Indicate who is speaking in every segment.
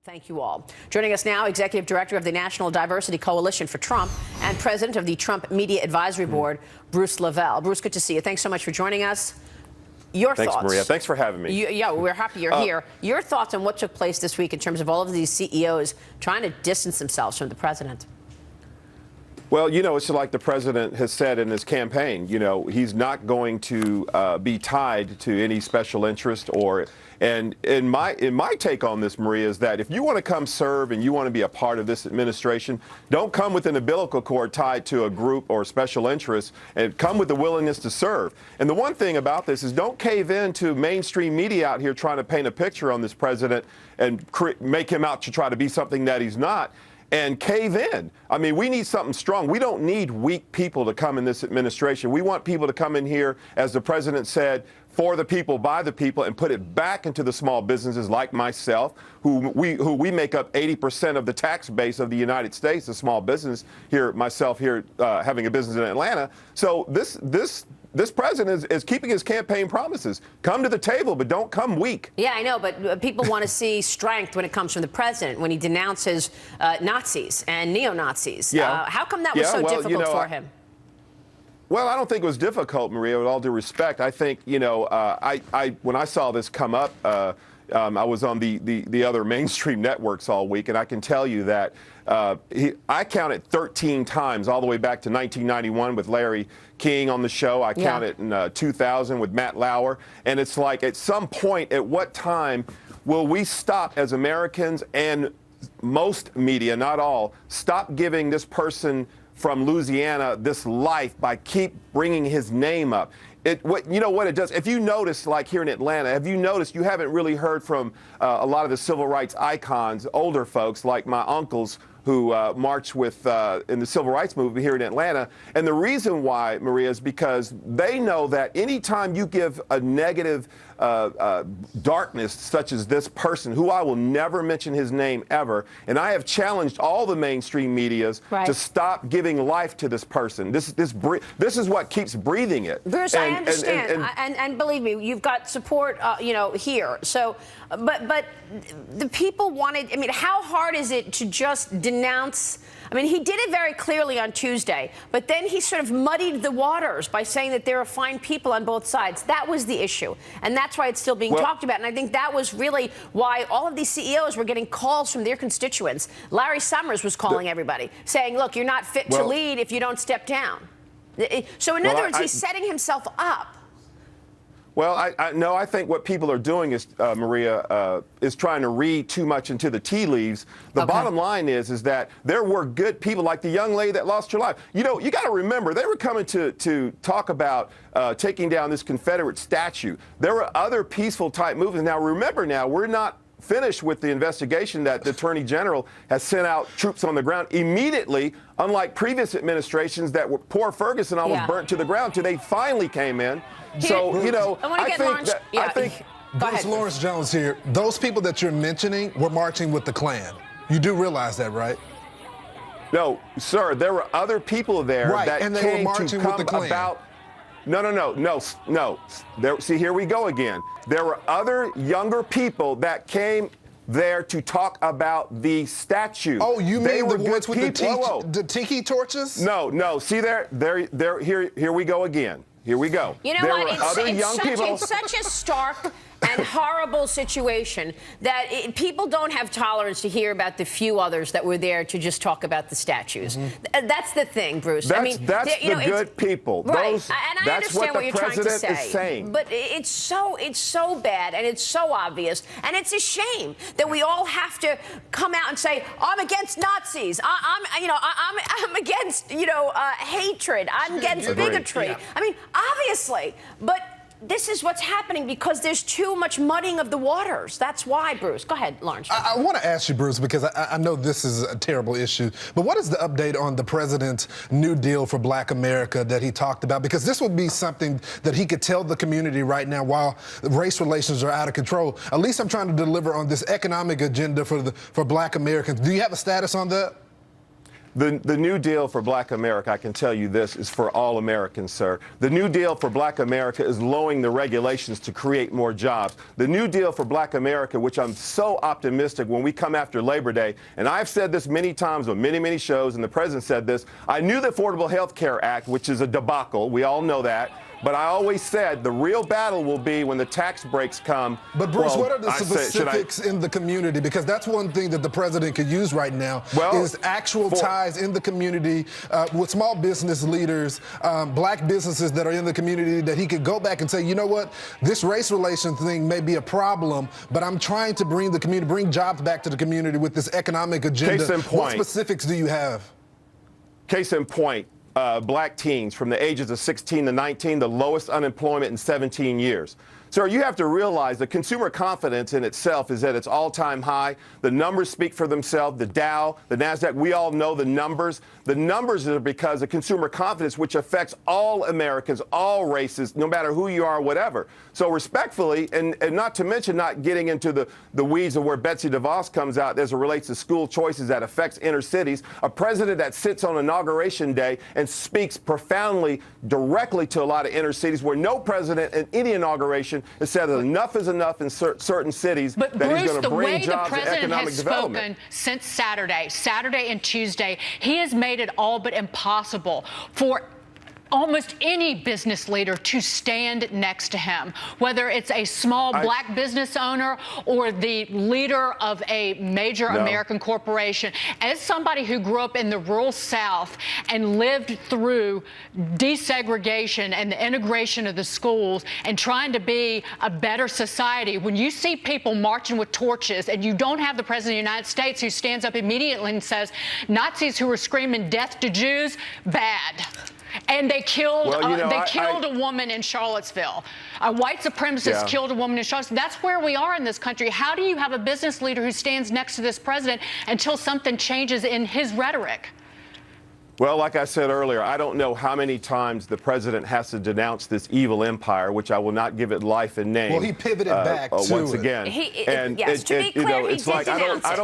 Speaker 1: Thank you all. Joining us now, Executive Director of the National Diversity Coalition for Trump and President of the Trump Media Advisory Board, Bruce Levell. Bruce, good to see you. Thanks so much for joining us. Your thoughts.
Speaker 2: Thanks, Maria. Thanks for having me.
Speaker 1: Yeah, we're happy you're here. Your thoughts on what took place this week in terms of all of these CEOs trying to distance themselves from the president?
Speaker 2: Well, you know, it's like the president has said in his campaign, you know, he's not going to be tied to any special interest and in my take on this, Maria, is that if you want to come serve and you want to be a part of this administration, don't come with an umbilical cord tied to a group or special interest, and come with the willingness to serve. And the one thing about this is don't cave in to mainstream media out here trying to paint a picture on this president and make him out to try to be something that he's not. And cave in. I mean, we need something strong. We don't need weak people to come in this administration. We want people to come in here, as the president said, for the people, by the people, and put it back into the small businesses like myself, who we make up 80% of the tax base of the United States, the small business here, myself here having a business in Atlanta. So this president is keeping his campaign promises. Come to the table, but don't come weak.
Speaker 1: Yeah, I know, but people want to see strength when it comes from the president, when he denounces Nazis and neo-Nazis.
Speaker 2: Yeah.
Speaker 1: How come that was so difficult for him?
Speaker 2: Well, I don't think it was difficult, Maria, with all due respect. I think, you know, when I saw this come up, I was on the other mainstream networks all week, and I can tell you that I counted 13 times all the way back to 1991 with Larry King on the show. I counted in 2000 with Matt Lauer. And it's like, at some point, at what time will we stop as Americans, and most media, not all, stop giving this person from Louisiana this life by keep bringing his name up? You know what it does? If you notice, like here in Atlanta, have you noticed you haven't really heard from a lot of the civil rights icons, older folks like my uncles who marched with in the civil rights movement here in Atlanta? And the reason why, Maria, is because they know that anytime you give a negative darkness such as this person, who I will never mention his name ever, and I have challenged all the mainstream medias to stop giving life to this person. This is what keeps breathing it.
Speaker 1: Bruce, I understand, and believe me, you've got support, you know, here. So, but the people wanted. I mean, how hard is it to just denounce? I mean, he did it very clearly on Tuesday, but then he sort of muddied the waters by saying that there are fine people on both sides. That was the issue, and that's why it's still being talked about. And I think that was really why all of these CEOs were getting calls from their constituents. Larry Summers was calling everybody, saying, look, you're not fit to lead if you don't step down. So in other words, he's setting himself up.
Speaker 2: Well, I think what people are doing is, Maria, is trying to read too much into the tea leaves. The bottom line is that there were good people, like the young lady that lost her life. You know, you got to remember, they were coming to talk about taking down this Confederate statue. There were other peaceful type movements. Now, remember now, we're not finished with the investigation that the Attorney General has sent out troops on the ground immediately, unlike previous administrations that were poor Ferguson almost burnt to the ground till they finally came in. So, you know, I think
Speaker 3: Bruce Lawrence Jones here. Those people that you're mentioning were marching with the Klan. You do realize that, right?
Speaker 2: No, sir, there were other people there that
Speaker 3: and they
Speaker 2: came
Speaker 3: were marching
Speaker 2: to come
Speaker 3: with the Klan.
Speaker 2: about. No. See, here we go again. There were other younger people that came there to talk about the statue.
Speaker 3: Oh, you mean the ones with the tiki torches?
Speaker 2: No. See here we go again. Here we go.
Speaker 1: You know
Speaker 2: there
Speaker 1: what? It's such a stark and horrible situation that people don't have tolerance to hear about the few others that were there to just talk about the statues. That's the thing, Bruce.
Speaker 2: That's the good people.
Speaker 1: Right. And I understand what you're trying to say.
Speaker 2: Is saying.
Speaker 1: But it's so bad, and it's so obvious, and it's a shame that we all have to come out and say, I'm against Nazis. I'm against hatred. I'm against bigotry. Yeah. I mean, obviously, but this is what's happening because there's too much muddying of the waters. That's why, Bruce. Go ahead, Lawrence.
Speaker 3: I want to ask you, Bruce, because I know this is a terrible issue, but what is the update on the president's New Deal for Black America that he talked about? Because this would be something that he could tell the community right now while race relations are out of control. At least I'm trying to deliver on this economic agenda for Black Americans. Do you have a status on that?
Speaker 2: The New Deal for Black America, I can tell you this, is for all Americans, sir. The New Deal for Black America is lowering the regulations to create more jobs. The New Deal for Black America, which I'm so optimistic when we come after Labor Day, and I've said this many times on many, many shows, and the president said this, I knew the Affordable Health Care Act, which is a debacle, we all know that, but I always said the real battle will be when the tax breaks come.
Speaker 3: But Bruce, what are the specifics in the community? Because that's one thing that the president could use right now is actual ties in the community with small business leaders, black businesses that are in the community that he could go back and say, you know what, this race relation thing may be a problem, but I'm trying to bring the community, bring jobs back to the community with this economic agenda.
Speaker 2: Case in point.
Speaker 3: What specifics do you have?
Speaker 2: Case in point. Black teens from the ages of 16 to 19, the lowest unemployment in 17 years. So you have to realize that consumer confidence in itself is at its all-time high. The numbers speak for themselves. The Dow, the NASDAQ, we all know the numbers. The numbers are because of consumer confidence, which affects all Americans, all races, no matter who you are, whatever. So respectfully, and not to mention not getting into the weeds of where Betsy DeVos comes out as it relates to school choices that affects inner cities, a president that sits on Inauguration Day and speaks profoundly, directly to a lot of inner cities where no president in any inauguration has said that enough is enough in certain cities,
Speaker 4: but
Speaker 2: that
Speaker 4: Bruce,
Speaker 2: he's going to bring jobs and economic development.
Speaker 4: The way the president has spoken since Saturday and Tuesday, he has made it all but impossible for almost any business leader to stand next to him, whether it's a small black business owner or the leader of a major American corporation. As somebody who grew up in the rural South and lived through desegregation and the integration of the schools and trying to be a better society, when you see people marching with torches and you don't have the President of the United States who stands up immediately and says, Nazis who were screaming death to Jews, bad. And they killed a woman in Charlottesville. A white supremacist killed a woman in Charlottesville. That's where we are in this country. How do you have a business leader who stands next to this president until something changes in his rhetoric?
Speaker 2: Well, like I said earlier, I don't know how many times the president has to denounce this evil empire, which I will not give it life and name.
Speaker 3: Well, he pivoted back to
Speaker 2: once again.
Speaker 1: Yes, to be clear, he did denounce it.
Speaker 2: I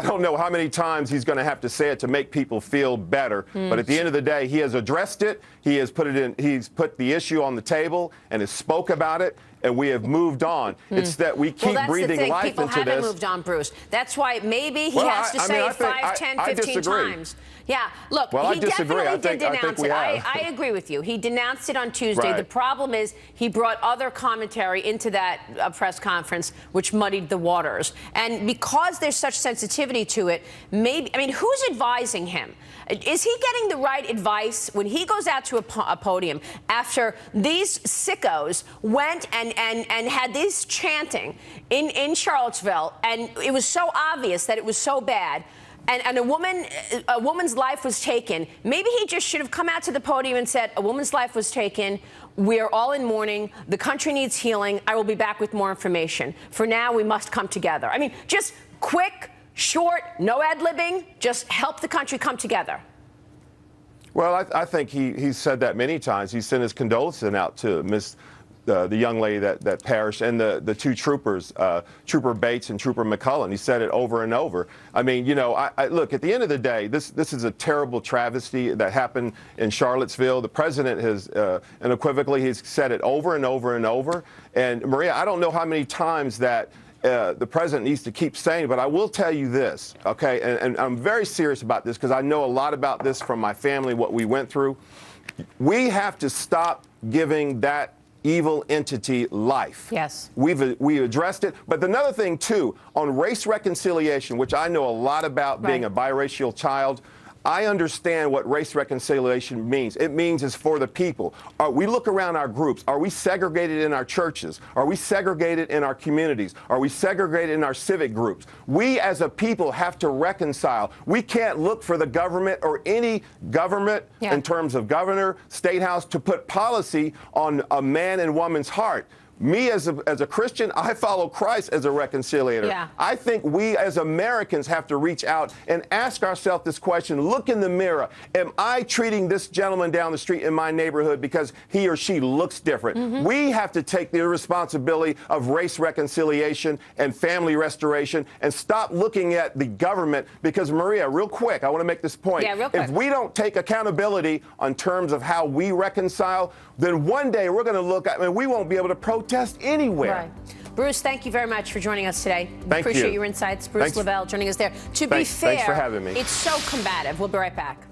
Speaker 2: don't know how many times he's going to have to say it to make people feel better. But at the end of the day, he has addressed it. He has put it in. He's put the issue on the table and has spoke about it. And we have moved on. It's that we keep breathing life into this.
Speaker 1: People haven't moved on, Bruce. That's why maybe he has to say it 5, 10, 15 times. Yeah, look, he definitely did denounce it. I agree with you. He denounced it on Tuesday.
Speaker 2: Right.
Speaker 1: The problem is he brought other commentary into that press conference, which muddied the waters. And because there's such sensitivity to it, maybe, I mean, who's advising him? Is he getting the right advice when he goes out to a podium after these sickos went and had this chanting in Charlottesville, and it was so obvious that it was so bad, and a woman's life was taken? Maybe he just should have come out to the podium and said, a woman's life was taken. We're all in mourning. The country needs healing. I will be back with more information. For now, we must come together. I mean, just quick, short, no ad-libbing, just help the country come together.
Speaker 2: Well, I think he's said that many times. He sent his condolences out to the young lady that perished, and the two troopers, Trooper Bates and Trooper McCullen. He said it over and over. I mean, you know, look, at the end of the day, this is a terrible travesty that happened in Charlottesville. The president has unequivocally, he's said it over and over and over. And Maria, I don't know how many times that the president needs to keep saying, but I will tell you this, okay, and I'm very serious about this because I know a lot about this from my family, what we went through. We have to stop giving that evil entity life.
Speaker 1: Yes.
Speaker 2: We addressed it. But another thing, too, on race reconciliation, which I know a lot about being a biracial child, I understand what race reconciliation means. It means it's for the people. We look around our groups. Are we segregated in our churches? Are we segregated in our communities? Are we segregated in our civic groups? We as a people have to reconcile. We can't look for the government or any government in terms of governor, state house to put policy on a man and woman's heart. Me as a Christian, I follow Christ as a reconciliator.
Speaker 1: Yeah.
Speaker 2: I think we as Americans have to reach out and ask ourselves this question, look in the mirror. Am I treating this gentleman down the street in my neighborhood because he or she looks different? We have to take the responsibility of race reconciliation and family restoration and stop looking at the government because, Maria, real quick, I want to make this point.
Speaker 1: Yeah, real quick.
Speaker 2: If we don't take accountability on terms of how we reconcile, then one day we're going to look at, we won't be able to protest anywhere.
Speaker 1: Right. Bruce, thank you very much for joining us today.
Speaker 2: Thank
Speaker 1: Appreciate
Speaker 2: you.
Speaker 1: your insights. Bruce
Speaker 2: Thanks.
Speaker 1: Levell joining us there. To be fair,
Speaker 2: Thanks for having me.
Speaker 1: it's so combative. We'll be right back.